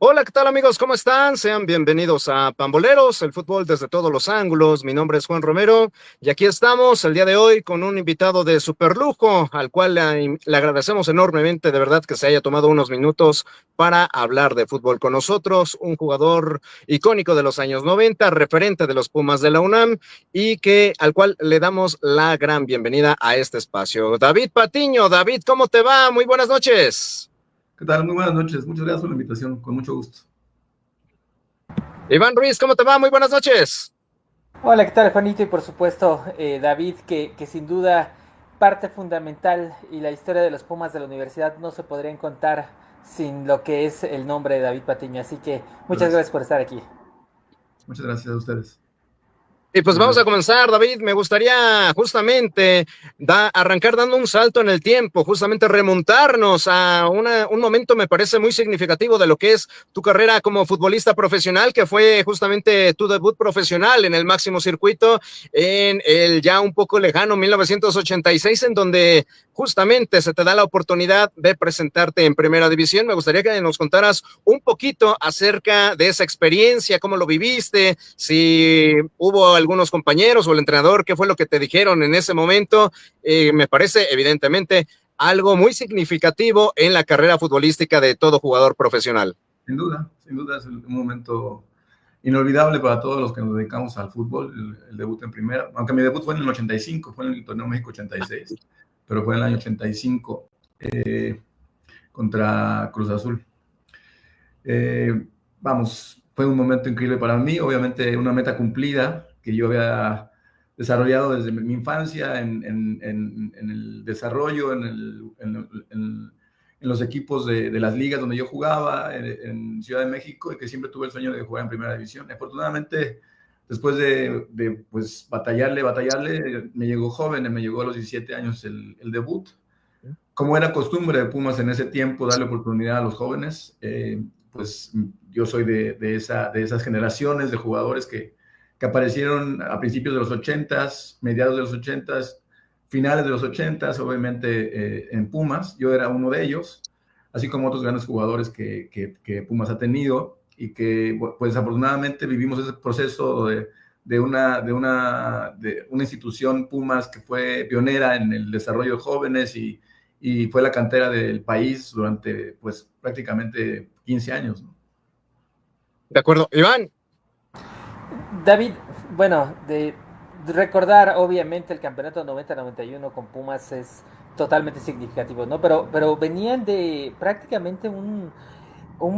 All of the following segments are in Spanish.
Hola, ¿qué tal amigos? ¿Cómo están? Sean bienvenidos a Pamboleros, el fútbol desde todos los ángulos. Mi nombre es Juan Romero y aquí estamos el día de hoy con un invitado de super lujo, al cual le agradecemos enormemente, de verdad, que se haya tomado unos minutos para hablar de fútbol con nosotros, un jugador icónico de los años 90, referente de los Pumas de la UNAM y al cual le damos la gran bienvenida a este espacio. David Patiño, David, ¿cómo te va? Muy buenas noches. ¿Qué tal? Muy buenas noches. Muchas gracias por la invitación. Con mucho gusto. Iván Ruiz, ¿cómo te va? Muy buenas noches. Hola, ¿qué tal, Juanito? Y por supuesto, David, que sin duda parte fundamental y la historia de los Pumas de la universidad no se podrían contar sin lo que es el nombre de David Patiño. Así que muchas Gracias. gracias por estar aquí. Muchas gracias a ustedes. Y pues Muchas vamos a gracias. comenzar, David. Me gustaría justamente arrancar dando un salto en el tiempo, justamente remontarnos a un momento, me parece muy significativo de lo que es tu carrera como futbolista profesional, que fue justamente tu debut profesional en el máximo circuito en el ya un poco lejano 1986, en donde justamente se te da la oportunidad de presentarte en Primera División. Me gustaría que nos contaras un poquito acerca de esa experiencia, cómo lo viviste, si hubo algunos compañeros o el entrenador, qué fue lo que te dijeron en ese momento. Me parece evidentemente algo muy significativo en la carrera futbolística de todo jugador profesional. Sin duda es un momento inolvidable para todos los que nos dedicamos al fútbol, el debut en primera. Aunque mi debut fue en el 85, fue en el Torneo México 86, pero fue en el año 85 contra Cruz Azul. Vamos, fue un momento increíble para mí, obviamente una meta cumplida que yo había desarrollado desde mi infancia en el desarrollo, en los equipos de las ligas donde yo jugaba, en Ciudad de México, y que siempre tuve el sueño de jugar en Primera División. Afortunadamente, después de pues, batallarle, me llegó joven, me llegó a los 17 años el debut. Como era costumbre de Pumas en ese tiempo, darle oportunidad a los jóvenes, pues yo soy de esas generaciones de jugadores que aparecieron a principios de los 80s, mediados de los 80s, finales de los 80s, obviamente en Pumas. Yo era uno de ellos, así como otros grandes jugadores que Pumas ha tenido y que, pues afortunadamente vivimos ese proceso de una institución Pumas que fue pionera en el desarrollo de jóvenes y fue la cantera del país durante pues prácticamente 15 años, ¿no? De acuerdo, Iván. David, bueno, de recordar obviamente el campeonato 90-91 con Pumas es totalmente significativo, ¿no? Pero venían de prácticamente un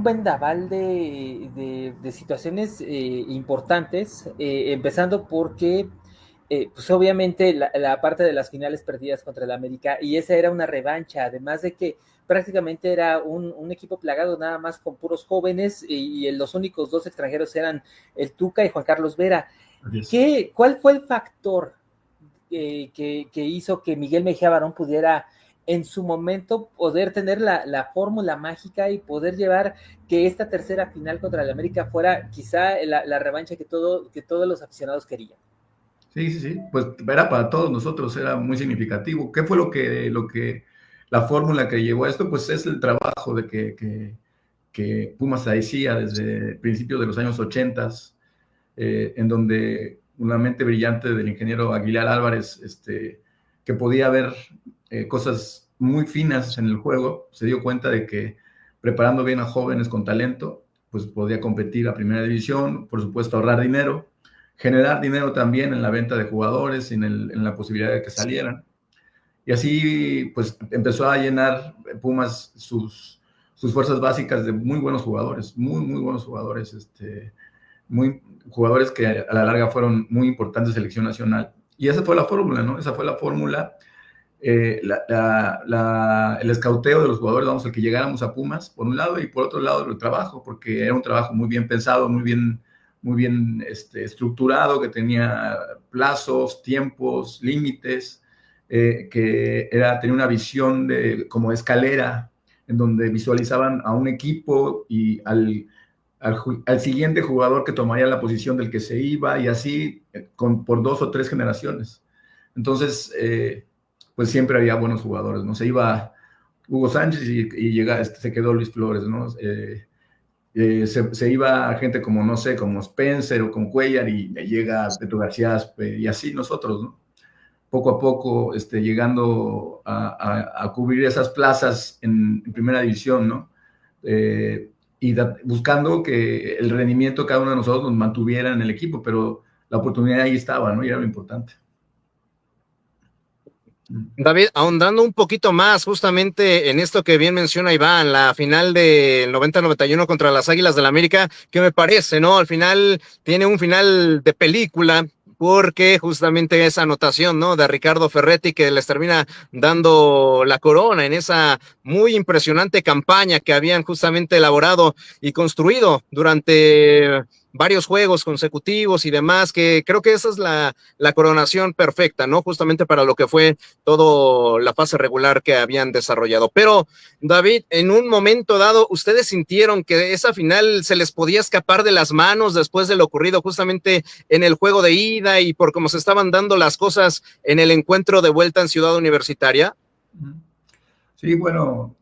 vendaval de situaciones importantes, empezando porque, pues obviamente la parte de las finales perdidas contra el América, y esa era una revancha, además de que prácticamente era un equipo plagado nada más con puros jóvenes y los únicos dos extranjeros eran el Tuca y Juan Carlos Vera. ¿Cuál fue el factor que hizo que Miguel Mejía Barón pudiera en su momento poder tener la fórmula mágica y poder llevar que esta tercera final contra el América fuera quizá la revancha que todos los aficionados querían? Sí, pues era para todos nosotros, era muy significativo. ¿Qué fue la fórmula que llevó a esto? Pues es el trabajo que Pumas hacía desde principios de los años 80, en donde una mente brillante del ingeniero Aguilar Álvarez, que podía ver cosas muy finas en el juego, se dio cuenta de que preparando bien a jóvenes con talento, pues podía competir a primera división, por supuesto ahorrar dinero, generar dinero también en la venta de jugadores, en la posibilidad de que salieran. Y así pues empezó a llenar Pumas sus fuerzas básicas de muy buenos jugadores, muy buenos jugadores, jugadores que a la larga fueron muy importantes en selección nacional. Y esa fue la fórmula, ¿no? Esa fue la fórmula, el escauteo de los jugadores, vamos, el que llegáramos a Pumas, por un lado, y por otro lado el trabajo, porque era un trabajo muy bien pensado, muy bien estructurado, que tenía plazos, tiempos, límites, tenía una visión como escalera, en donde visualizaban a un equipo y al siguiente jugador que tomaría la posición del que se iba, y así por 2 o 3 generaciones. Entonces, pues siempre había buenos jugadores, ¿no? Se iba Hugo Sánchez y se quedó Luis Flores, ¿no? se iba gente como, no sé, como Spencer o como Cuellar y llega Beto García Aspe, y así nosotros, ¿no? Poco a poco llegando a cubrir esas plazas en primera división, ¿no? Y buscando que el rendimiento de cada uno de nosotros nos mantuviera en el equipo, pero la oportunidad ahí estaba, ¿no? Y era lo importante. David, ahondando un poquito más justamente en esto que bien menciona Iván, la final del 90-91 contra las Águilas del la América, ¿qué me parece, no? Al final tiene un final de película, porque justamente esa anotación, ¿no? De Ricardo Ferretti que les termina dando la corona en esa muy impresionante campaña que habían justamente elaborado y construido durante varios juegos consecutivos y demás, que creo que esa es la coronación perfecta, ¿no? Justamente para lo que fue todo la fase regular que habían desarrollado. Pero, David, en un momento dado, ¿ustedes sintieron que esa final se les podía escapar de las manos después de lo ocurrido justamente en el juego de ida y por cómo se estaban dando las cosas en el encuentro de vuelta en Ciudad Universitaria? Sí, bueno,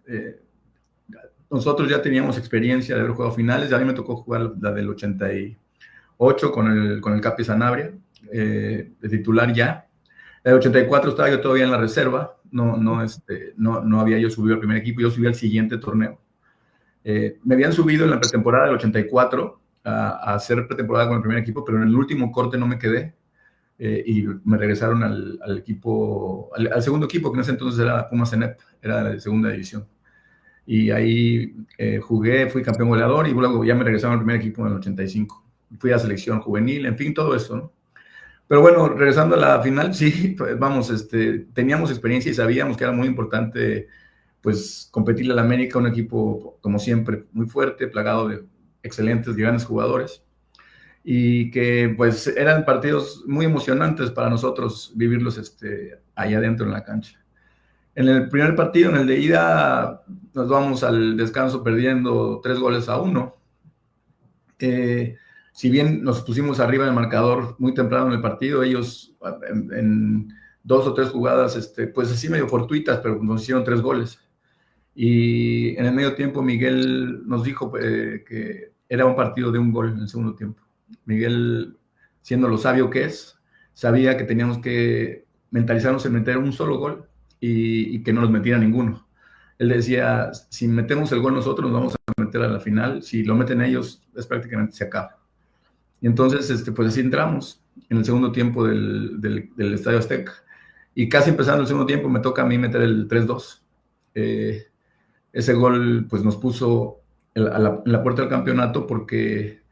nosotros ya teníamos experiencia de haber jugado finales. A mí me tocó jugar la del 88 con el Capi Sanabria, de titular ya. El 84 estaba yo todavía en la reserva, no había yo subido al primer equipo, yo subí al siguiente torneo. Me habían subido en la pretemporada del 84 a hacer pretemporada con el primer equipo, pero en el último corte no me quedé, y me regresaron al equipo, al segundo equipo, que en ese entonces era Pumas Cenep, era de segunda división. Y ahí jugué, fui campeón goleador y luego ya me regresaron al primer equipo en el 85. Fui a selección juvenil, en fin, todo eso, ¿no? Pero bueno, regresando a la final, sí, pues vamos, teníamos experiencia y sabíamos que era muy importante, pues, competirle al América, un equipo, como siempre, muy fuerte, plagado de excelentes y grandes jugadores, y que, pues, eran partidos muy emocionantes para nosotros vivirlos allá adentro en la cancha. En el primer partido, en el de ida, nos vamos al descanso perdiendo 3-1. Si bien nos pusimos arriba en el marcador muy temprano en el partido, ellos en 2 o 3 jugadas, pues así medio fortuitas, pero nos hicieron 3 goles. Y en el medio tiempo Miguel nos dijo que era un partido de un gol en el segundo tiempo. Miguel, siendo lo sabio que es, sabía que teníamos que mentalizarnos en meter un solo gol y que no nos metiera ninguno. Él decía, si metemos el gol nosotros, nos vamos a meter a la final. Si lo meten ellos, es prácticamente se acaba. Y entonces, pues así entramos en el segundo tiempo del Estadio Azteca. Y casi empezando el segundo tiempo, me toca a mí meter el 3-2. Ese gol, pues nos puso en la puerta del campeonato porque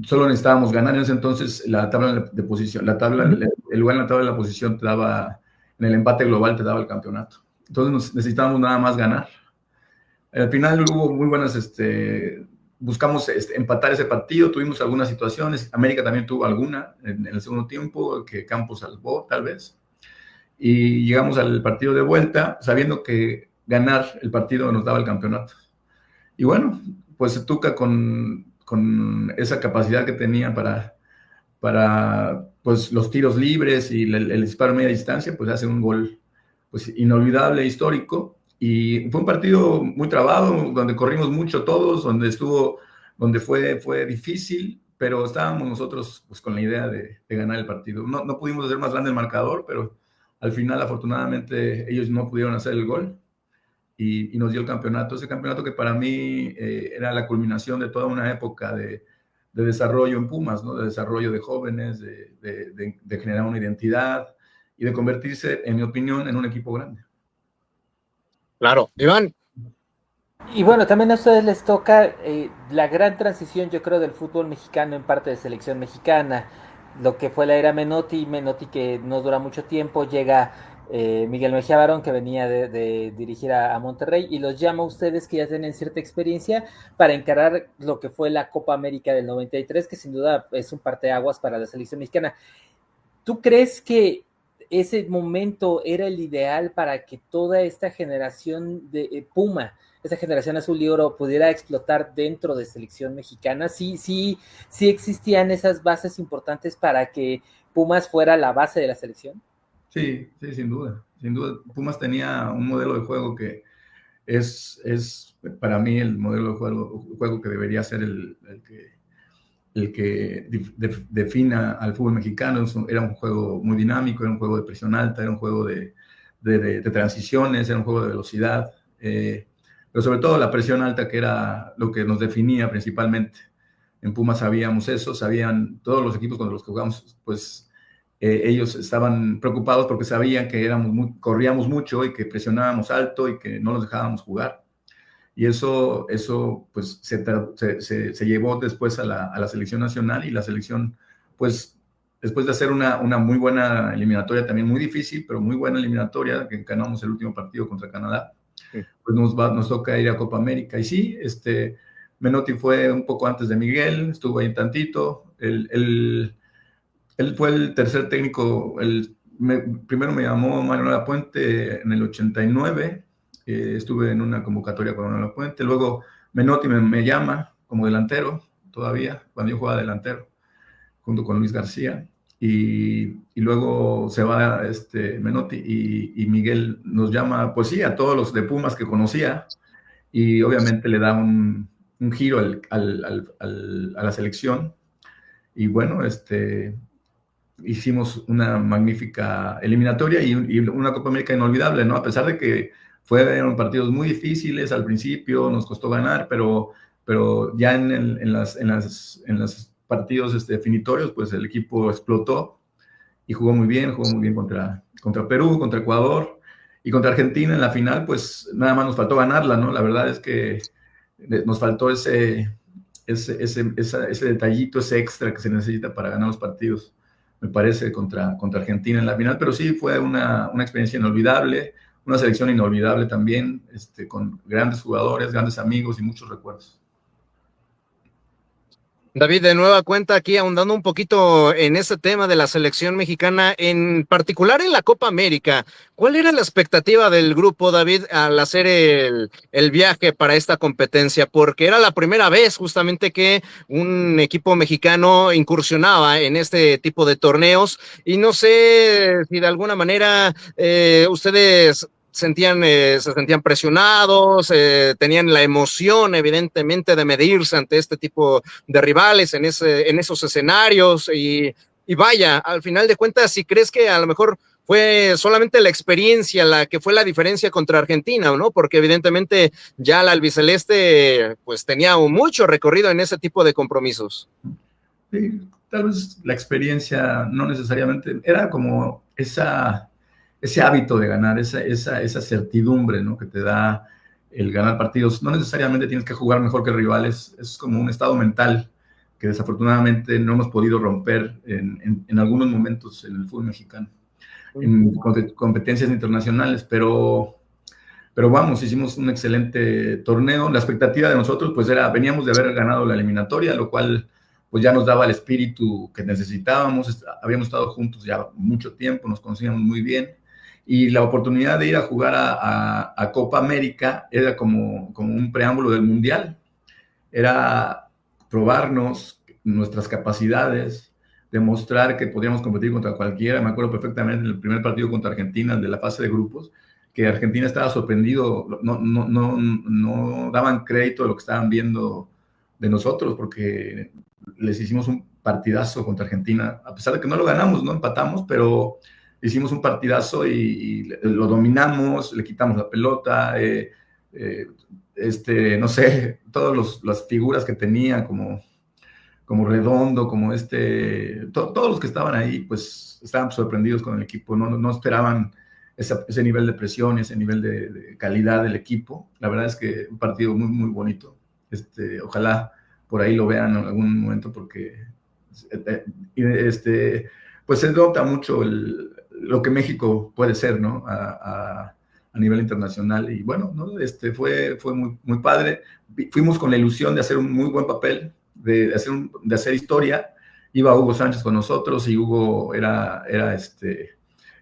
solo necesitábamos ganar. En ese entonces la tabla de posición, el lugar en la tabla de la posición te daba, en el empate global te daba el campeonato. Entonces necesitábamos nada más ganar. Al final hubo muy buenas, buscamos empatar ese partido, tuvimos algunas situaciones, América también tuvo alguna en el segundo tiempo, que Campos salvó tal vez, y llegamos al partido de vuelta sabiendo que ganar el partido nos daba el campeonato. Y bueno, pues Tuca con esa capacidad que tenía para pues, los tiros libres y el disparo a media distancia, pues hace un gol pues, inolvidable, histórico. Y fue un partido muy trabado, donde corrimos mucho todos, donde fue difícil, pero estábamos nosotros pues, con la idea de ganar el partido. No pudimos hacer más grande el marcador, pero al final, afortunadamente, ellos no pudieron hacer el gol y nos dio el campeonato. Ese campeonato que para mí era la culminación de toda una época de desarrollo en Pumas, ¿no? De desarrollo de jóvenes, de generar una identidad y de convertirse, en mi opinión, en un equipo grande. Claro, Iván. Y bueno, también a ustedes les toca la gran transición, yo creo, del fútbol mexicano en parte de selección mexicana, lo que fue la era Menotti que no dura mucho tiempo, llega Miguel Mejía Barón, que venía de dirigir a Monterrey, y los llama a ustedes que ya tienen cierta experiencia para encarar lo que fue la Copa América del 93, que sin duda es un parteaguas para la selección mexicana. ¿Tú crees que ese momento era el ideal para que toda esta generación de Puma, esta generación azul y oro, pudiera explotar dentro de selección mexicana? Sí existían esas bases importantes para que Pumas fuera la base de la selección. Sí, sin duda. Pumas tenía un modelo de juego que es para mí el modelo de juego que debería ser el que defina al fútbol mexicano. Era un juego muy dinámico, era un juego de presión alta, era un juego de transiciones, era un juego de velocidad, pero sobre todo la presión alta, que era lo que nos definía principalmente. En Pumas sabíamos eso, sabían todos los equipos con los que jugamos, pues ellos estaban preocupados porque sabían que corríamos mucho y que presionábamos alto y que no los dejábamos jugar. Y eso pues se llevó después a la selección nacional, y la selección, pues después de hacer una muy buena eliminatoria, también muy difícil, pero muy buena eliminatoria, que ganamos el último partido contra Canadá, pues nos toca ir a Copa América. Y sí, Menotti fue un poco antes de Miguel, estuvo ahí tantito. Él fue el tercer técnico. Primero me llamó Manuel Lapuente en el 89. Estuve en una convocatoria con Manuel Lapuente. Luego Menotti me llama como delantero todavía, cuando yo jugaba delantero, junto con Luis García. Y luego se va Menotti, y Miguel nos llama, pues sí, a todos los de Pumas que conocía, y obviamente le da un giro a la selección. Y bueno, hicimos una magnífica eliminatoria y una Copa América inolvidable, ¿no? A pesar de que fueron partidos muy difíciles al principio, nos costó ganar, pero ya en los partidos definitorios, pues el equipo explotó y jugó muy bien contra Perú, contra Ecuador y contra Argentina en la final. Pues nada más nos faltó ganarla, ¿no? La verdad es que nos faltó ese detallito, ese extra que se necesita para ganar los partidos, me parece, contra Argentina en la final. Pero sí, fue una experiencia inolvidable, una selección inolvidable también, con grandes jugadores, grandes amigos y muchos recuerdos. David, de nueva cuenta aquí ahondando un poquito en ese tema de la selección mexicana, en particular en la Copa América. ¿Cuál era la expectativa del grupo, David, al hacer el viaje para esta competencia? Porque era la primera vez justamente que un equipo mexicano incursionaba en este tipo de torneos, y no sé si de alguna manera ustedes se sentían presionados, tenían la emoción, evidentemente, de medirse ante este tipo de rivales en esos escenarios. Y vaya, al final de cuentas, si crees que a lo mejor fue solamente la experiencia la que fue la diferencia contra Argentina, ¿no? Porque evidentemente ya la albiceleste pues tenía mucho recorrido en ese tipo de compromisos. Sí, tal vez la experiencia no necesariamente, era como ese hábito de ganar, esa certidumbre, ¿no?, que te da el ganar partidos. No necesariamente tienes que jugar mejor que rivales, es como un estado mental que desafortunadamente no hemos podido romper en algunos momentos en el fútbol mexicano, en competencias internacionales, pero vamos, hicimos un excelente torneo. La expectativa de nosotros pues veníamos de haber ganado la eliminatoria, lo cual pues ya nos daba el espíritu que necesitábamos. Habíamos estado juntos ya mucho tiempo, nos conocíamos muy bien, y la oportunidad de ir a jugar a Copa América era como un preámbulo del Mundial. Era probarnos nuestras capacidades, demostrar que podíamos competir contra cualquiera. Me acuerdo perfectamente en el primer partido contra Argentina, de la fase de grupos, que Argentina estaba sorprendido, no daban crédito de lo que estaban viendo de nosotros, porque les hicimos un partidazo contra Argentina, a pesar de que no lo ganamos, no empatamos, pero hicimos un partidazo y lo dominamos, le quitamos la pelota, no sé, todas las figuras que tenía, como Redondo, como todos los que estaban ahí, pues estaban sorprendidos con el equipo, no esperaban ese nivel de presión, ese nivel de calidad del equipo. La verdad es que un partido muy, muy bonito. Ojalá por ahí lo vean en algún momento, porque pues se nota mucho lo que México puede ser, ¿no?, a nivel internacional. Y bueno, ¿no?, fue muy, muy padre. Fuimos con la ilusión de hacer un muy buen papel, de hacer historia. Iba Hugo Sánchez con nosotros, y Hugo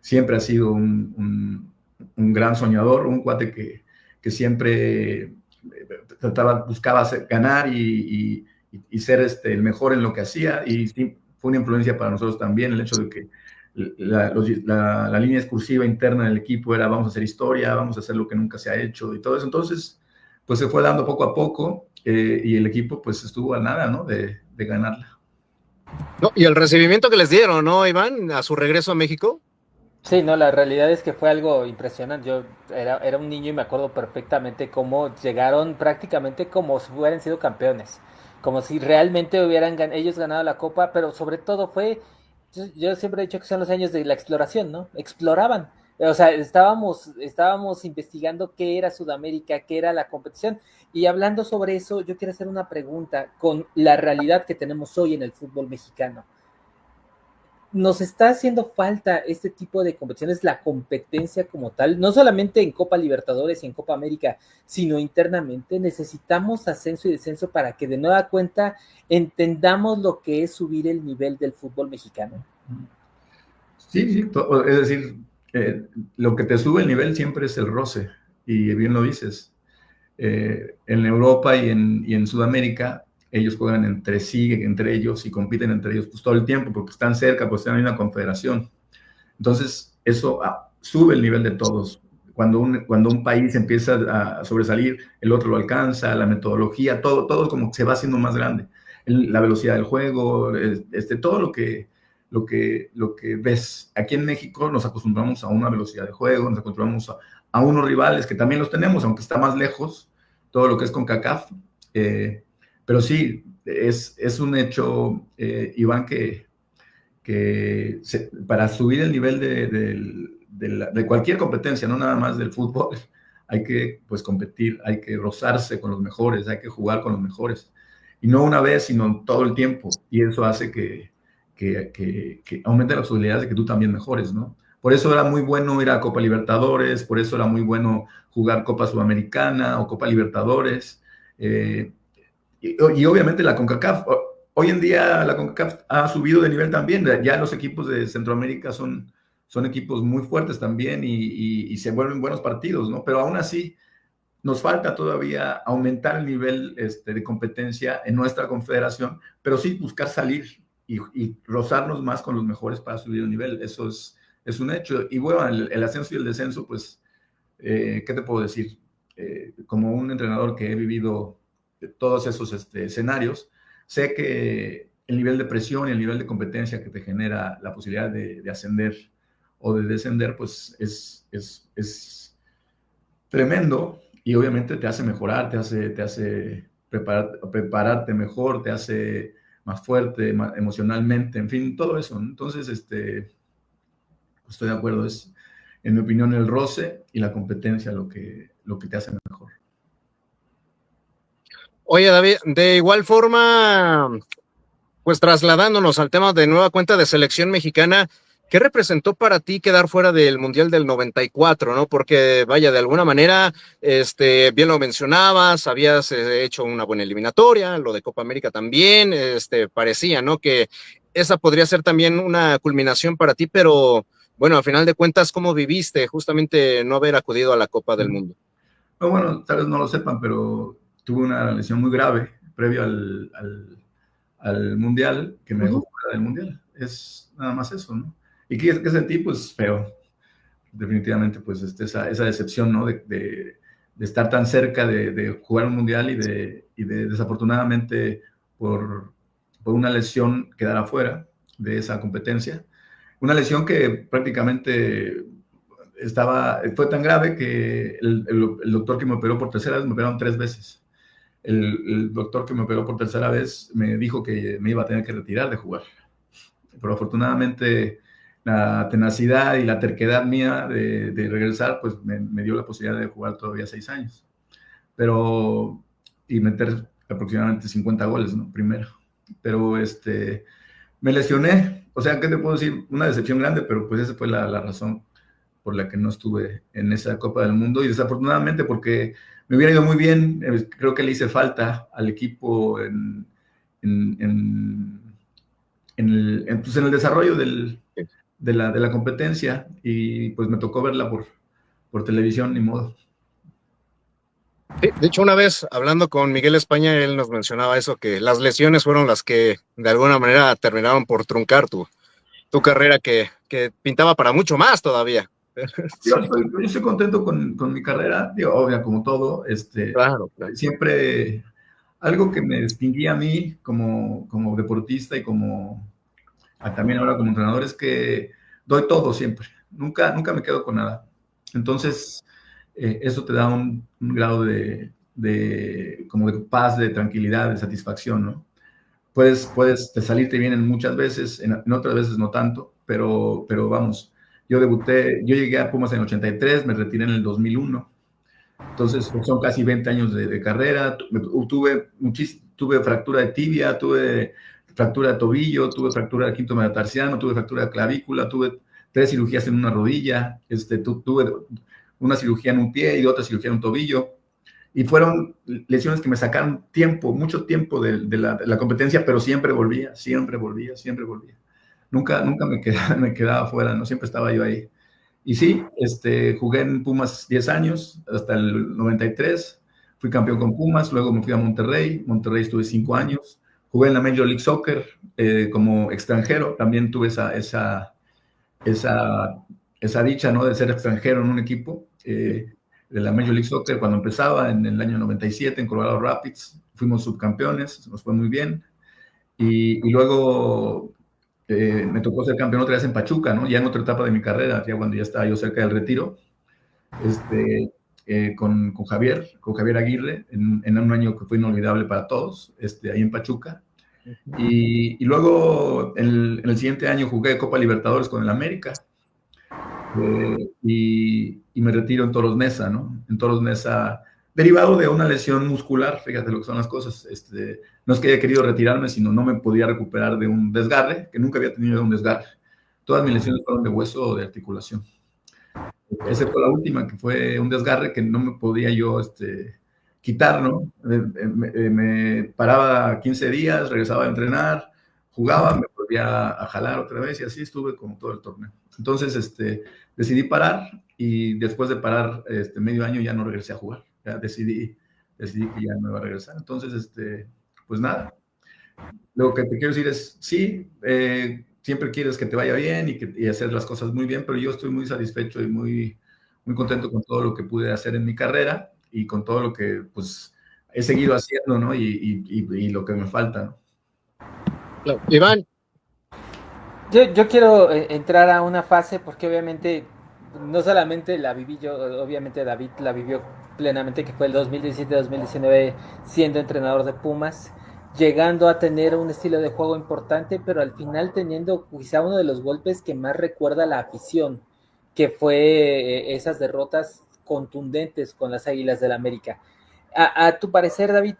siempre ha sido un gran soñador, un cuate que siempre buscaba ganar y ser el mejor en lo que hacía. Y sí, fue una influencia para nosotros también el hecho de que la línea excursiva interna del equipo era vamos a hacer historia, vamos a hacer lo que nunca se ha hecho y todo eso. Entonces, pues se fue dando poco a poco y el equipo pues estuvo a nada, ¿no? De ganarla. No, y el recibimiento que les dieron, ¿no, Iván? A su regreso a México. Sí, no, la realidad es que fue algo impresionante. Yo era un niño y me acuerdo perfectamente cómo llegaron prácticamente como si hubieran sido campeones, como si realmente hubieran ellos ganado la copa, pero sobre todo fue, yo siempre he dicho que son los años de la exploración, ¿no? Exploraban. O sea, estábamos investigando qué era Sudamérica, qué era la competición. Y hablando sobre eso, yo quiero hacer una pregunta con la realidad que tenemos hoy en el fútbol mexicano. Nos está haciendo falta este tipo de competiciones, la competencia como tal, no solamente en Copa Libertadores y en Copa América, sino internamente. Necesitamos ascenso y descenso para que de nueva cuenta entendamos lo que es subir el nivel del fútbol mexicano. Sí, sí, es decir, lo que te sube el nivel siempre es el roce, y bien lo dices. En Europa y en Sudamérica, ellos juegan entre sí, entre ellos, y compiten entre ellos pues, todo el tiempo, porque están cerca, pues están en una confederación. Entonces, eso sube el nivel de todos. Cuando un país empieza a sobresalir, el otro lo alcanza, la metodología, todo como que se va haciendo más grande. La velocidad del juego, todo lo que ves. Aquí en México nos acostumbramos a una velocidad de juego, nos acostumbramos a unos rivales que también los tenemos, aunque está más lejos, todo lo que es CONCACAF. Pero sí, es un hecho, Iván, que para subir el nivel de cualquier competencia, no nada más del fútbol, hay que pues competir, hay que rozarse con los mejores, hay que jugar con los mejores. Y no una vez, sino todo el tiempo. Y eso hace que aumente las posibilidades de que tú también mejores, ¿no? Por eso era muy bueno ir a Copa Libertadores, por eso era muy bueno jugar Copa Sudamericana o Copa Libertadores. Y obviamente la CONCACAF. Hoy en día la CONCACAF ha subido de nivel también. Ya los equipos de Centroamérica son equipos muy fuertes también y se vuelven buenos partidos, ¿no? Pero aún así nos falta todavía aumentar el nivel de competencia en nuestra confederación, pero sí buscar salir y rozarnos más con los mejores para subir el nivel. Eso es un hecho. Y bueno, el ascenso y el descenso, pues, ¿qué te puedo decir? Como un entrenador que he vivido todos esos escenarios, sé que el nivel de presión y el nivel de competencia que te genera la posibilidad de ascender o de descender, pues es tremendo y obviamente te hace mejorar, te hace prepararte mejor, te hace más fuerte más emocionalmente, en fin, todo eso. Entonces, estoy de acuerdo, es, en mi opinión, el roce y la competencia lo que te hace mejor. Oye, David, de igual forma, pues trasladándonos al tema de nueva cuenta de selección mexicana, ¿qué representó para ti quedar fuera del Mundial del 94, no? Porque, vaya, de alguna manera, bien lo mencionabas, habías hecho una buena eliminatoria, lo de Copa América también, parecía, ¿no? Que esa podría ser también una culminación para ti, pero, bueno, al final de cuentas, ¿cómo viviste justamente no haber acudido a la Copa del Mundo? No, bueno, tal vez no lo sepan, pero tuve una lesión muy grave previo al Mundial, que me dejó fuera del Mundial. Es nada más eso, ¿no? ¿Y qué sentí? Pues feo. Definitivamente, pues esa decepción, ¿no? De estar tan cerca de jugar un Mundial y de desafortunadamente por una lesión quedar afuera de esa competencia. Una lesión que prácticamente fue tan grave que el doctor que me operó por tercera vez, me operaron 3 veces. El doctor que me operó por tercera vez me dijo que me iba a tener que retirar de jugar. Pero afortunadamente la tenacidad y la terquedad mía de regresar, pues me dio la posibilidad de jugar todavía 6 años. Y meter aproximadamente 50 goles, ¿no? Primero. Pero me lesioné. O sea, ¿qué te puedo decir? Una decepción grande, pero pues esa fue la razón por la que no estuve en esa Copa del Mundo. Y desafortunadamente porque me hubiera ido muy bien, creo que le hice falta al equipo en el desarrollo de la competencia y pues me tocó verla por televisión, ni modo. Sí, de hecho, una vez hablando con Miguel España, él nos mencionaba eso, que las lesiones fueron las que de alguna manera terminaron por truncar tu carrera que pintaba para mucho más todavía. Yo estoy contento con mi carrera, digo, obvio, como todo, Claro. siempre algo que me distinguía a mí como deportista y también ahora como entrenador es que doy todo siempre, nunca me quedo con nada. Entonces, eso te da un grado como de paz, de tranquilidad, de satisfacción, ¿no? Puedes salirte bien muchas veces, en otras veces no tanto, pero vamos, yo llegué a Pumas en el 83, me retiré en el 2001, entonces son casi 20 años de carrera, tuve fractura de tibia, tuve fractura de tobillo, tuve fractura de quinto metatarsiano, tuve fractura de clavícula, tuve 3 cirugías en una rodilla, tuve una cirugía en un pie y otra cirugía en un tobillo. Y fueron lesiones que me sacaron mucho tiempo de la competencia, pero siempre volvía. Nunca me quedaba fuera, ¿no? Siempre estaba yo ahí. Y sí, jugué en Pumas 10 años, hasta el 93. Fui campeón con Pumas, luego me fui a Monterrey. Monterrey estuve 5 años. Jugué en la Major League Soccer como extranjero. También tuve esa dicha, ¿no? De ser extranjero en un equipo. De la Major League Soccer cuando empezaba en el año 97 en Colorado Rapids, fuimos subcampeones, nos fue muy bien, y luego me tocó ser campeón otra vez en Pachuca, ¿no? Ya en otra etapa de mi carrera, ya cuando ya estaba yo cerca del retiro, con Javier Aguirre, en un año que fue inolvidable para todos, ahí en Pachuca, y luego en el siguiente año jugué Copa Libertadores con el América, y me retiro en Toros Neza, ¿no? En Toros Neza, derivado de una lesión muscular, fíjate lo que son las cosas. No es que haya querido retirarme, sino no me podía recuperar de un desgarre, que nunca había tenido un desgarre. Todas mis lesiones fueron de hueso o de articulación. Excepto la última, que fue un desgarre que no me podía yo quitar, ¿no? Me paraba 15 días, regresaba a entrenar, jugaba, me volvía a jalar otra vez y así estuve como todo el torneo. Entonces, decidí parar y después de parar medio año ya no regresé a jugar. Ya decidí que ya no iba a regresar. Entonces, pues nada. Lo que te quiero decir es, sí, siempre quieres que te vaya bien y hacer las cosas muy bien, pero yo estoy muy satisfecho y muy contento con todo lo que pude hacer en mi carrera y con todo lo que, pues, he seguido haciendo, ¿no? Y lo que me falta, ¿no? Claro. Iván. Yo quiero entrar a una fase porque obviamente no solamente la viví yo, obviamente David la vivió plenamente, que fue el 2017-2019 siendo entrenador de Pumas, llegando a tener un estilo de juego importante, pero al final teniendo quizá uno de los golpes que más recuerda la afición, que fue esas derrotas contundentes con las Águilas del América. A tu parecer, David,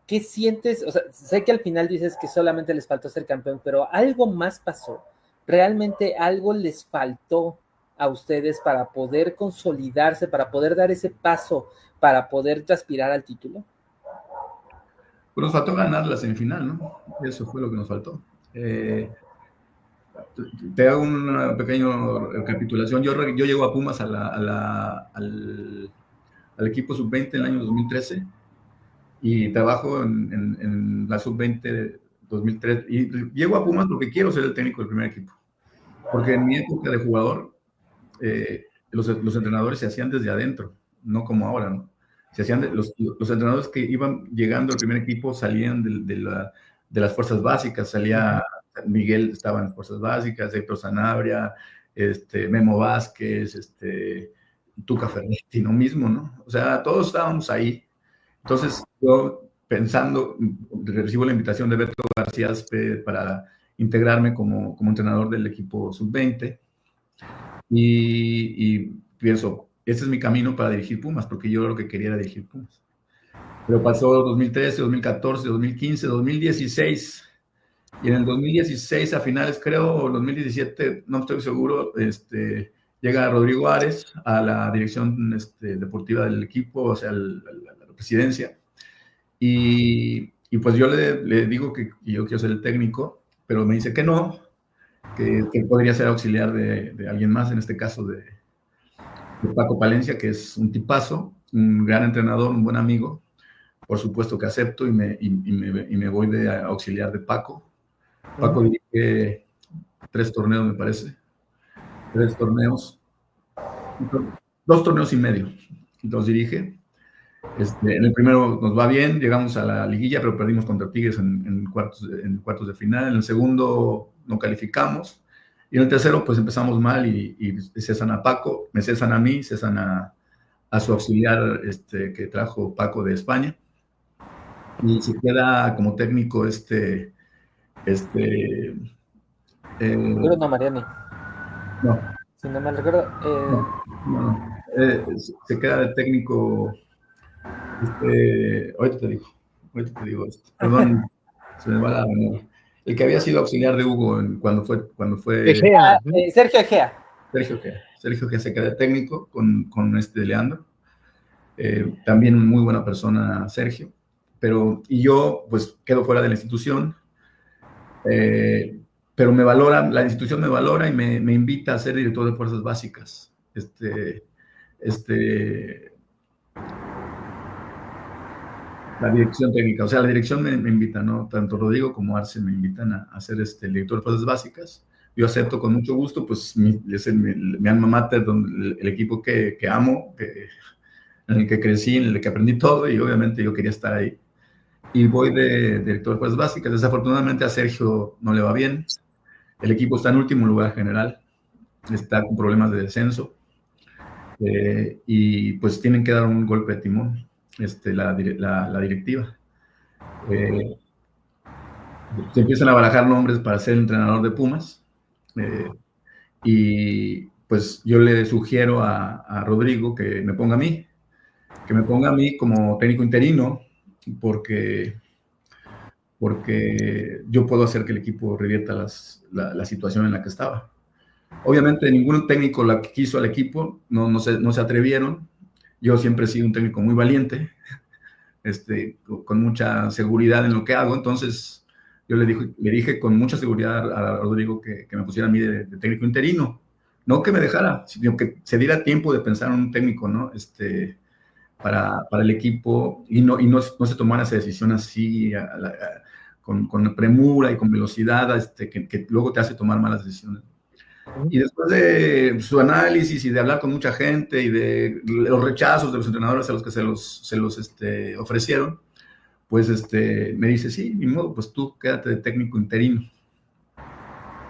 ¿qué sientes? O sea, sé que al final dices que solamente les faltó ser campeón, pero algo más pasó. ¿Realmente algo les faltó a ustedes para poder consolidarse, para poder dar ese paso, para poder aspirar al título? Pues nos faltó ganar la semifinal, ¿no? Eso fue lo que nos faltó. Te hago una pequeña recapitulación. Yo llego a Pumas al equipo sub-20 en el año 2013 y trabajo en la sub-20 2003. Y llego a Pumas porque quiero ser el técnico del primer equipo. Porque en mi época de jugador, los entrenadores se hacían desde adentro, no como ahora, ¿no? Se hacían los entrenadores que iban llegando al primer equipo salían de las fuerzas básicas, salía Miguel, estaba en fuerzas básicas, Héctor Sanabria, Memo Vázquez, Tuca Ferretti, ¿no? Mismo, ¿no? O sea, todos estábamos ahí. Entonces, yo pensando, recibo la invitación de Beto García para integrarme como entrenador del equipo sub-20 y pienso, este es mi camino para dirigir Pumas, porque yo lo que quería era dirigir Pumas. Pero pasó 2013, 2014, 2015, 2016, y en el 2016 a finales, creo, 2017, no estoy seguro, llega Rodrigo Ares a la dirección deportiva del equipo, o sea, a la presidencia, y pues yo le digo que yo quiero ser el técnico, pero me dice que no, que podría ser auxiliar de alguien más, en este caso de Paco Palencia, que es un tipazo, un gran entrenador, un buen amigo. Por supuesto que acepto y me voy de auxiliar de Paco. Paco dirige 3 torneos, me parece. 3 torneos. 2 torneos y medio. Los dirige. En el primero nos va bien, llegamos a la liguilla, pero perdimos contra Tigres en cuartos de final. En el segundo no calificamos. Y en el tercero, pues empezamos mal y cesan a Paco, me cesan a mí, cesan a su auxiliar que trajo Paco de España. Y se queda como técnico Bruno Mariani. No. Si no me recuerdo. No. Se queda de técnico. Ahorita te digo esto. Perdón, se me va la memoria. El que había sido auxiliar de Hugo cuando fue Egea. Sergio Egea. Sergio Egea se queda de técnico con Leandro. También muy buena persona, Sergio. Y yo, pues, quedo fuera de la institución. Pero la institución me valora y me invita a ser director de fuerzas básicas. La dirección técnica, o sea, la dirección me invita, ¿no? Tanto Rodrigo como Arce me invitan a ser el director de fuerzas básicas. Yo acepto con mucho gusto, pues es mi alma mater, el equipo que amo, en el que crecí, en el que aprendí todo, y obviamente yo quería estar ahí. Y voy de director de fuerzas básicas. Desafortunadamente a Sergio no le va bien. El equipo está en último lugar general, está con problemas de descenso, y pues tienen que dar un golpe de timón. La directiva. Se empiezan a barajar nombres para ser entrenador de Pumas, y pues yo le sugiero a Rodrigo que me ponga a mí como técnico interino, porque yo puedo hacer que el equipo revierta la situación en la que estaba. Obviamente ningún técnico la quiso al equipo, no se atrevieron. Yo siempre he sido un técnico muy valiente, con mucha seguridad en lo que hago. Entonces yo le dije con mucha seguridad a Rodrigo que me pusiera a mí de técnico interino, no que me dejara, sino que se diera tiempo de pensar en un técnico, ¿no? Para el equipo, y no se tomara esa decisión así con premura y con velocidad, que luego te hace tomar malas decisiones. Y después de su análisis y de hablar con mucha gente y de los rechazos de los entrenadores a los que se los ofrecieron, pues me dice, sí, ni modo, pues tú quédate de técnico interino.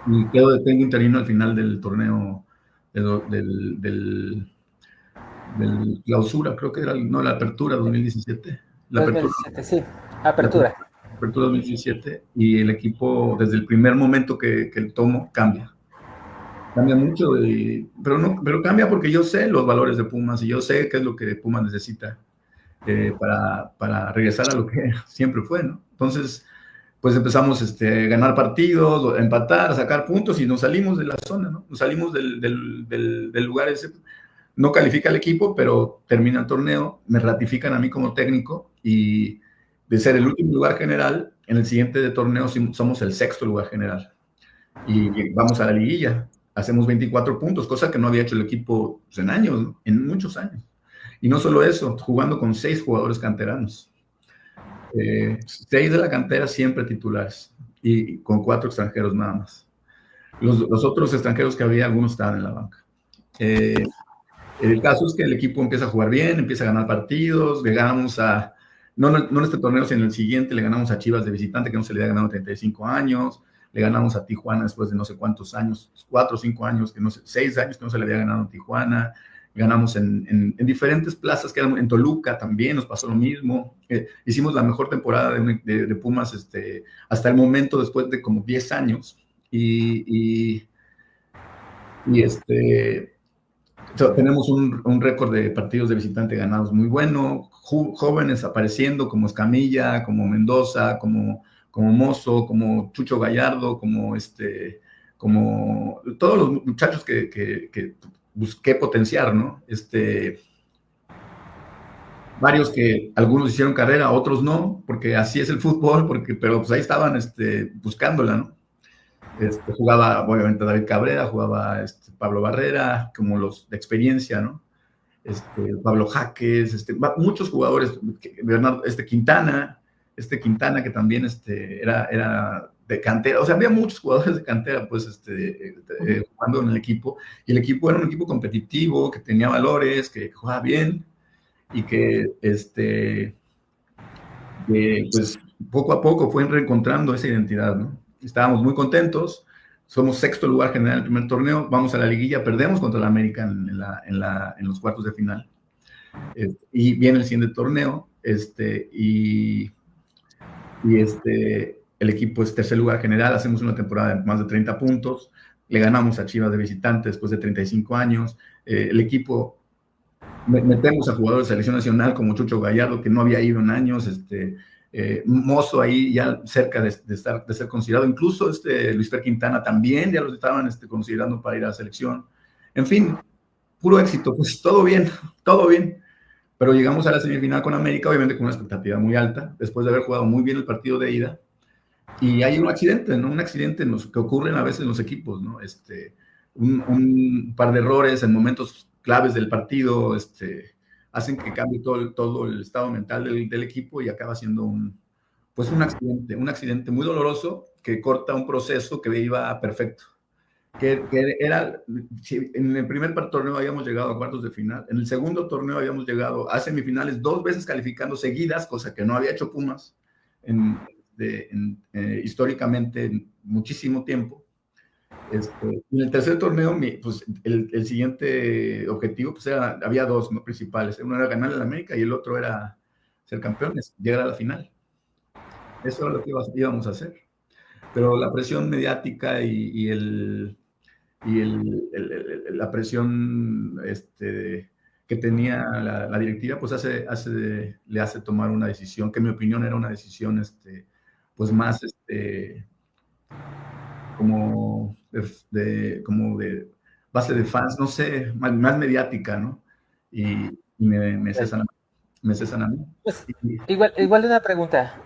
Y quedo de técnico interino al final del torneo del clausura, creo que era, no, la apertura 2017. La apertura, 2017, sí, apertura. La apertura 2017, y el equipo, desde el primer momento que tomo, cambia mucho, pero cambia porque yo sé los valores de Pumas y yo sé qué es lo que Pumas necesita para regresar a lo que siempre fue, ¿no? Entonces, pues empezamos a ganar partidos, empatar, sacar puntos, y nos salimos de la zona, ¿no? Nos salimos del lugar ese. No califica el equipo, pero termina el torneo, me ratifican a mí como técnico, y de ser el último lugar general, en el siguiente torneo somos el 6º lugar general. Y vamos a la liguilla. Hacemos 24 puntos, cosa que no había hecho el equipo pues, en años, ¿no? En muchos años. Y no solo eso, jugando con 6 jugadores canteranos. 6 de la cantera siempre titulares, y con 4 extranjeros nada más. Los otros extranjeros que había, algunos estaban en la banca. El caso es que el equipo empieza a jugar bien, empieza a ganar partidos, le ganamos no en este torneo, sino en el siguiente, le ganamos a Chivas de visitante, que no se le había ganado 35 años, le ganamos a Tijuana después de no sé cuántos años, 4 o 5 años, 6 años que no se le había ganado a Tijuana, ganamos en diferentes plazas, que eran en Toluca también, nos pasó lo mismo. Hicimos la mejor temporada de Pumas hasta el momento, después de como 10 años, tenemos un récord de partidos de visitante ganados muy bueno, jóvenes apareciendo como Escamilla, como Mendoza, como Mozo, como Chucho Gallardo, como todos los muchachos que busqué potenciar, ¿no? Varios que algunos hicieron carrera, otros no, porque así es el fútbol, pero pues ahí estaban buscándola, ¿no? Jugaba obviamente David Cabrera, jugaba Pablo Barrera, como los de experiencia, ¿no? Pablo Jaques, muchos jugadores, Bernardo, Quintana que también era de cantera, o sea, había muchos jugadores de cantera, pues, jugando en el equipo, y el equipo era un equipo competitivo, que tenía valores, que jugaba bien, y que, pues, poco a poco fue reencontrando esa identidad, ¿no? Estábamos muy contentos, somos sexto lugar general en el primer torneo, vamos a la liguilla, perdemos contra el América en los cuartos de final, y viene el siguiente torneo, el equipo es tercer lugar general, hacemos una temporada de más de 30 puntos, le ganamos a Chivas de visitante después de 35 años, el equipo, metemos a jugadores de selección nacional como Chucho Gallardo, que no había ido en años, Mozo ahí ya cerca de ser considerado, incluso Luis Fer Quintana también ya los estaban considerando para ir a la selección, en fin, puro éxito, pues todo bien, pero llegamos a la semifinal con América, obviamente con una expectativa muy alta, después de haber jugado muy bien el partido de ida, y hay un accidente, ¿no? Un accidente que ocurren a veces en los equipos, ¿no? Un par de errores en momentos claves del partido, hacen que cambie todo el estado mental del equipo y acaba siendo un accidente muy doloroso que corta un proceso que iba perfecto. En el primer torneo habíamos llegado a cuartos de final, en el segundo torneo habíamos llegado a semifinales 2 veces calificando seguidas, cosa que no había hecho Pumas históricamente en muchísimo tiempo. En el tercer torneo, pues el siguiente objetivo, pues había 2, ¿no?, principales. Uno era ganar en América y el otro era ser campeones, llegar a la final. Eso era lo que íbamos a hacer. Pero la presión mediática y la presión que tenía la directiva, pues le hace tomar una decisión que en mi opinión era una decisión pues más como de base de fans, no sé, más mediática, ¿no? Y me cesan a mí. Pues, igual una pregunta.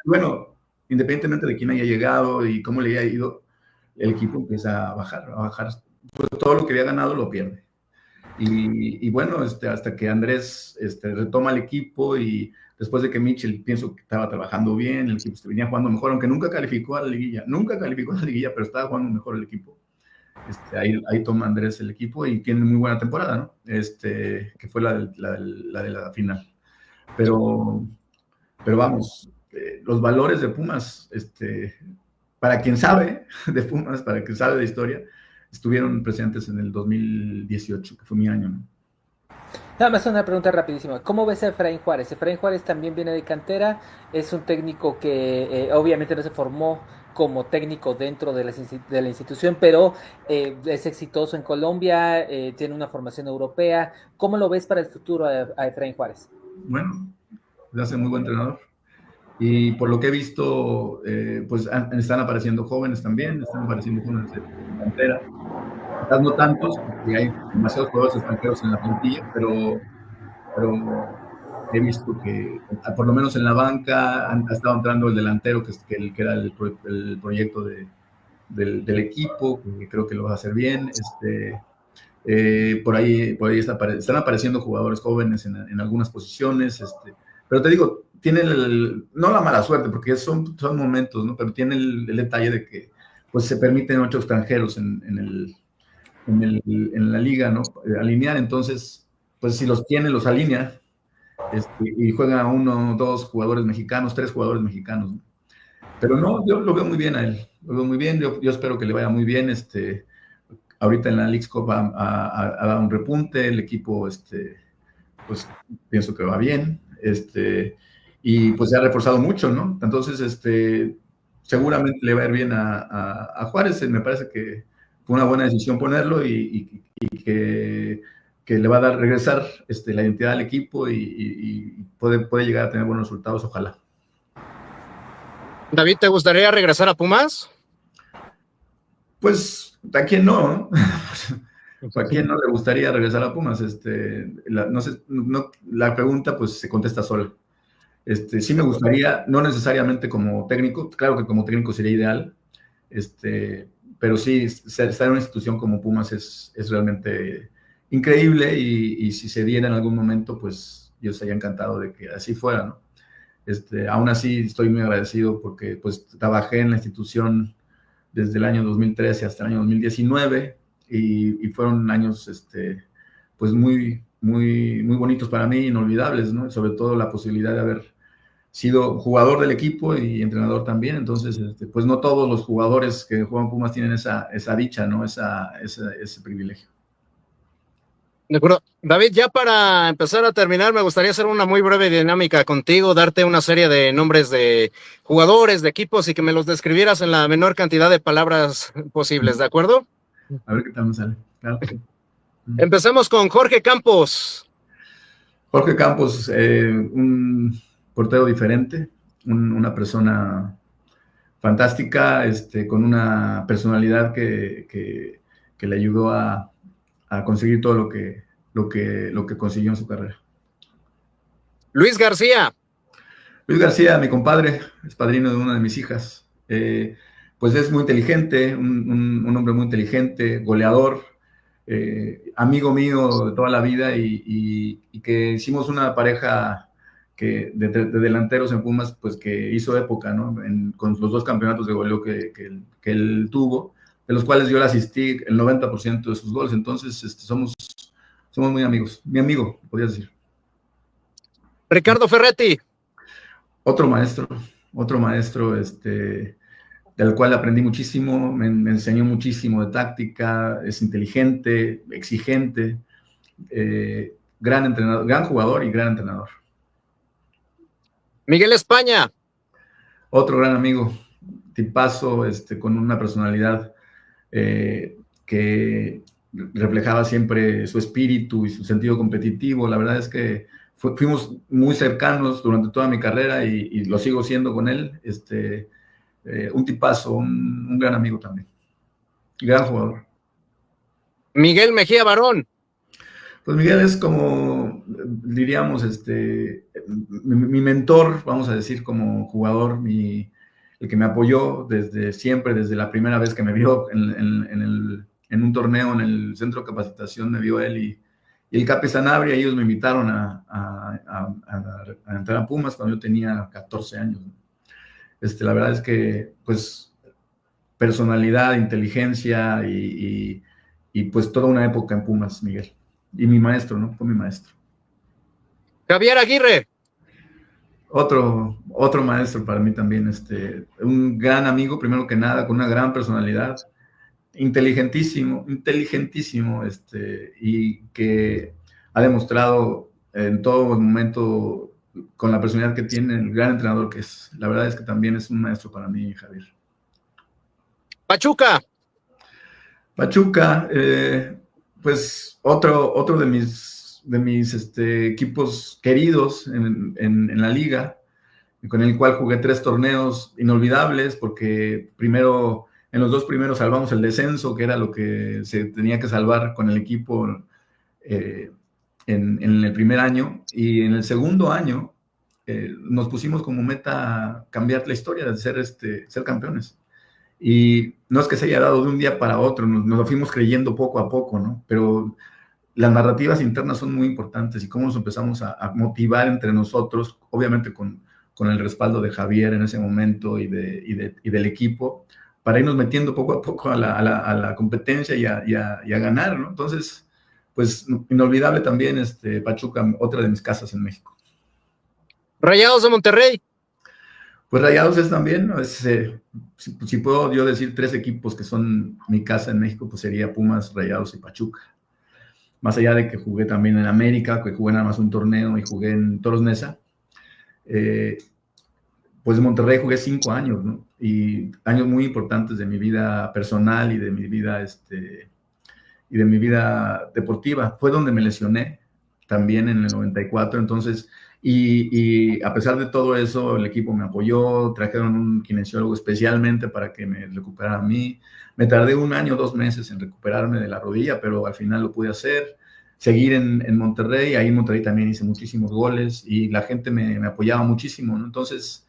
Bueno, independientemente de quién haya llegado y cómo le haya ido, el equipo empieza a bajar. Pues todo lo que había ganado lo pierde. Y bueno, hasta que Andrés retoma el equipo y después de que Mitchell pienso que estaba trabajando bien, el equipo venía jugando mejor, aunque nunca calificó a la liguilla, pero estaba jugando mejor el equipo. Ahí toma Andrés el equipo y tiene muy buena temporada, ¿no? Que fue la de la final. Pero vamos, los valores de Pumas, para quien sabe de Pumas, para quien sabe de historia, estuvieron presentes en el 2018, que fue mi año, ¿no? Nada más una pregunta rapidísima. ¿Cómo ves a Efraín Juárez? Efraín Juárez también viene de cantera, es un técnico que obviamente no se formó como técnico dentro de la institución, pero es exitoso en Colombia, tiene una formación europea. ¿Cómo lo ves para el futuro a Efraín Juárez? Bueno, es hace muy buen entrenador. Y por lo que he visto, pues están apareciendo jóvenes también, están apareciendo jóvenes de cantera. Quizás no tantos, porque hay demasiados jugadores extranjeros en la plantilla, pero he visto que, por lo menos en la banca, ha estado entrando el delantero, que era el proyecto del equipo, que creo que lo va a hacer bien. Por ahí están apareciendo jugadores jóvenes en algunas posiciones, pero te digo, tienen no la mala suerte, porque son momentos, ¿no? Pero tiene el detalle de que pues se permiten 8 extranjeros en la liga, ¿no? Alinear, entonces, pues si los tiene, los alinea, y juega 1, 2 jugadores mexicanos, 3 jugadores mexicanos, ¿no? Pero no, yo lo veo muy bien a él, lo veo muy bien, yo espero que le vaya muy bien, ahorita en la Leagues Cup ha dado un repunte, el equipo, pues pienso que va bien, y pues se ha reforzado mucho, ¿no? Entonces, seguramente le va a ir bien a Juárez, me parece que fue una buena decisión ponerlo y que le va a dar regresar la identidad al equipo y puede llegar a tener buenos resultados, ojalá. David, ¿te gustaría regresar a Pumas? Pues, ¿a quién no? ¿A quién no le gustaría regresar a Pumas? La pregunta pues se contesta sola. Sí me gustaría, no necesariamente como técnico, claro que como técnico sería ideal, pero sí, estar en una institución como Pumas es realmente increíble y si se diera en algún momento, pues yo estaría encantado de que así fuera, ¿no? Aún así estoy muy agradecido porque pues trabajé en la institución desde el año 2013 hasta el año 2019 y fueron años pues muy, muy, muy bonitos para mí, inolvidables, ¿no? Sobre todo la posibilidad de haber sido jugador del equipo y entrenador también. Entonces, pues no todos los jugadores que juegan Pumas tienen esa dicha, ¿no? Ese privilegio. De acuerdo. David, ya para empezar a terminar, me gustaría hacer una muy breve dinámica contigo, darte una serie de nombres de jugadores, de equipos y que me los describieras en la menor cantidad de palabras posibles, ¿de acuerdo? A ver qué tal me sale. Claro. Empecemos con Jorge Campos. Jorge Campos, un portero diferente, una persona fantástica, con una personalidad que le ayudó a conseguir todo lo que consiguió en su carrera. Luis García. Luis García, mi compadre, es padrino de una de mis hijas. Pues es muy inteligente, un hombre muy inteligente, goleador, amigo mío de toda la vida y que hicimos una pareja de delanteros en Pumas, pues que hizo época, ¿no? Con los 2 campeonatos de goleo que él tuvo, de los cuales yo le asistí el 90% de sus goles. Entonces, somos muy amigos. Mi amigo, podrías decir. Ricardo Ferretti. Otro maestro, del cual aprendí muchísimo, me enseñó muchísimo de táctica, es inteligente, exigente, gran entrenador, gran jugador y gran entrenador. Miguel España. Otro gran amigo, tipazo, con una personalidad que reflejaba siempre su espíritu y su sentido competitivo. La verdad es que fuimos muy cercanos durante toda mi carrera y lo sigo siendo con él. Un tipazo, un gran amigo también. Gran jugador. Miguel Mejía Barón. Pues Miguel es como, diríamos, mi mentor, vamos a decir, como jugador, el que me apoyó desde siempre, desde la primera vez que me vio en un torneo en el centro de capacitación, me vio él y el Capi Sanabria. Ellos me invitaron a entrar a Pumas cuando yo tenía 14 años. La verdad es que, pues, personalidad, inteligencia y pues toda una época en Pumas, Miguel. Y mi maestro, ¿no? Fue mi maestro. Javier Aguirre. Otro maestro para mí también, un gran amigo, primero que nada, con una gran personalidad, inteligentísimo, y que ha demostrado en todo momento, con la personalidad que tiene, el gran entrenador que es. La verdad es que también es un maestro para mí, Javier. Pachuca. Pachuca, pues otro de mis equipos queridos en la liga, con el cual jugué 3 torneos inolvidables, porque primero, en los 2 primeros salvamos el descenso, que era lo que se tenía que salvar con el equipo en el primer año, y en el segundo año nos pusimos como meta cambiar la historia de ser campeones. Y no es que se haya dado de un día para otro, nos lo fuimos creyendo poco a poco, ¿no? Pero las narrativas internas son muy importantes y cómo nos empezamos a motivar entre nosotros, obviamente con el respaldo de Javier en ese momento y del equipo, para irnos metiendo poco a poco a la competencia y a ganar, ¿no? Entonces, pues inolvidable también Pachuca, otra de mis casas en México. Rayados de Monterrey. Pues Rayados es también, ¿no? Si puedo yo decir 3 equipos que son mi casa en México, pues sería Pumas, Rayados y Pachuca. Más allá de que jugué también en América, que jugué nada más un torneo y jugué en Toros Neza, pues en Monterrey jugué 5 años, ¿no? Y años muy importantes de mi vida personal y de mi vida deportiva. Fue donde me lesioné, también en el 94, entonces... Y a pesar de todo eso, el equipo me apoyó, trajeron un kinesiólogo especialmente para que me recuperara a mí. Me tardé 1 año, 2 meses en recuperarme de la rodilla, pero al final lo pude hacer. Seguir en Monterrey, ahí en Monterrey también hice muchísimos goles y la gente me apoyaba muchísimo, ¿no? Entonces,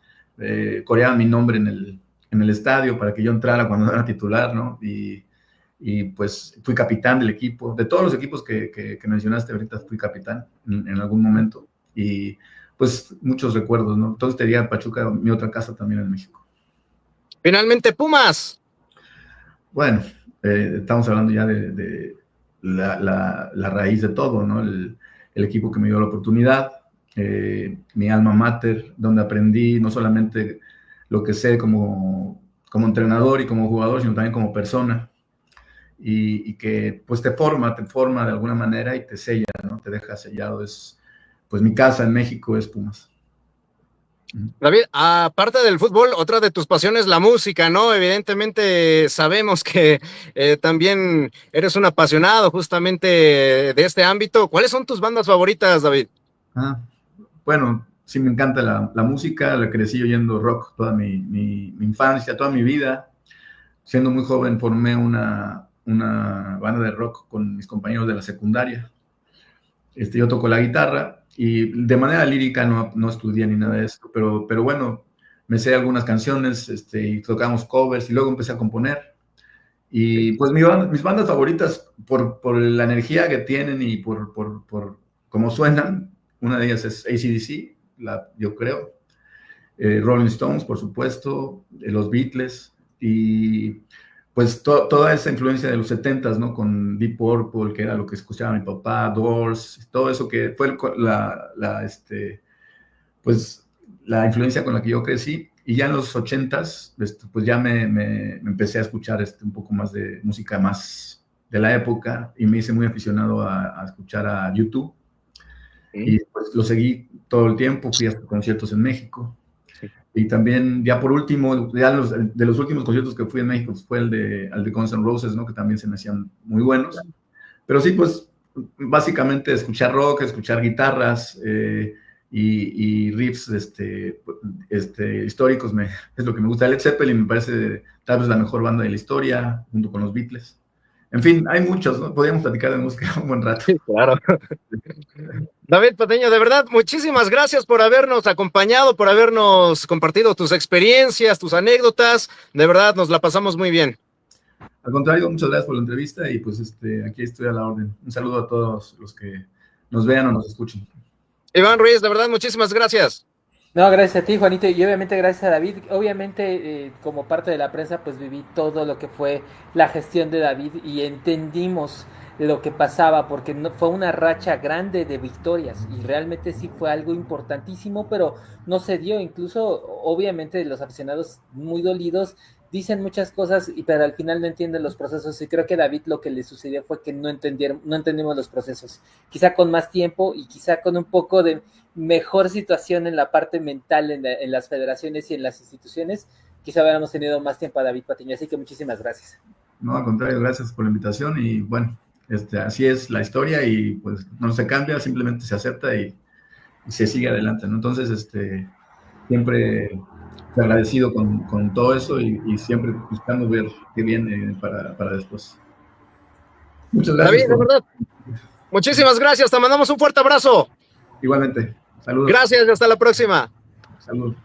coreaban mi nombre en el estadio para que yo entrara cuando era titular, ¿no? Y pues fui capitán del equipo. De todos los equipos que mencionaste ahorita, fui capitán en algún momento. Y pues muchos recuerdos, ¿no? Entonces te diría Pachuca, mi otra casa también en México. Finalmente, Pumas. Bueno, estamos hablando ya de la raíz de todo, ¿no? El equipo que me dio la oportunidad, mi alma mater, donde aprendí no solamente lo que sé como entrenador y como jugador, sino también como persona, y que pues te forma de alguna manera y te sella, ¿no? Te deja sellado. Pues mi casa en México es Pumas. David, aparte del fútbol, otra de tus pasiones, la música, ¿no? Evidentemente sabemos que también eres un apasionado justamente de este ámbito. ¿Cuáles son tus bandas favoritas, David? Bueno, sí me encanta la música, la crecí oyendo rock toda mi infancia, toda mi vida. Siendo muy joven formé una banda de rock con mis compañeros de la secundaria. Yo toco la guitarra y de manera lírica no estudié ni nada de esto, pero bueno, me sé algunas canciones y tocamos covers y luego empecé a componer. Y pues mis bandas favoritas, por la energía que tienen y por cómo suenan, una de ellas es AC/DC, yo creo, Rolling Stones, por supuesto, los Beatles, y pues toda esa influencia de los 70s, ¿no? Con Deep Purple, que era lo que escuchaba mi papá, Doors, todo eso que fue pues la influencia con la que yo crecí. Y ya en los 80s, pues ya me empecé a escuchar un poco más de música más de la época y me hice muy aficionado a escuchar a YouTube. Y pues lo seguí todo el tiempo, fui a conciertos en México. Y también, ya por último, ya de los últimos conciertos que fui en México, pues fue el de Guns N' Roses, ¿no? Que también se me hacían muy buenos. Pero sí, pues básicamente escuchar rock, escuchar guitarras, y riffs históricos es lo que me gusta. Led Zeppelin me parece tal vez la mejor banda de la historia, junto con los Beatles. En fin, hay muchos, ¿no? Podríamos platicar de música un buen rato. Sí, claro. David Patiño, de verdad, muchísimas gracias por habernos acompañado, por habernos compartido tus experiencias, tus anécdotas. De verdad, nos la pasamos muy bien. Al contrario, muchas gracias por la entrevista y pues aquí estoy a la orden. Un saludo a todos los que nos vean o nos escuchen. Iván Ruiz, de verdad, muchísimas gracias. No, gracias a ti, Juanito, y obviamente gracias a David. Obviamente, como parte de la prensa, pues viví todo lo que fue la gestión de David y entendimos lo que pasaba, porque fue una racha grande de victorias y realmente sí fue algo importantísimo, pero no se dio. Incluso, obviamente, los aficionados muy dolidos dicen muchas cosas, pero al final no entienden los procesos, y creo que David lo que le sucedió fue que no entendimos los procesos. Quizá con más tiempo y quizá con un poco de mejor situación en la parte mental en las federaciones y en las instituciones, quizá hubiéramos tenido más tiempo a David Patiño, así que muchísimas gracias. No, al contrario, gracias por la invitación y bueno, así es la historia y pues no se cambia, simplemente se acepta y se sigue adelante, ¿no? Entonces, siempre agradecido con todo eso y siempre buscando ver qué viene para después. Muchas gracias. David, de verdad, muchísimas gracias, te mandamos un fuerte abrazo. Igualmente, saludos. Gracias y hasta la próxima. Saludos.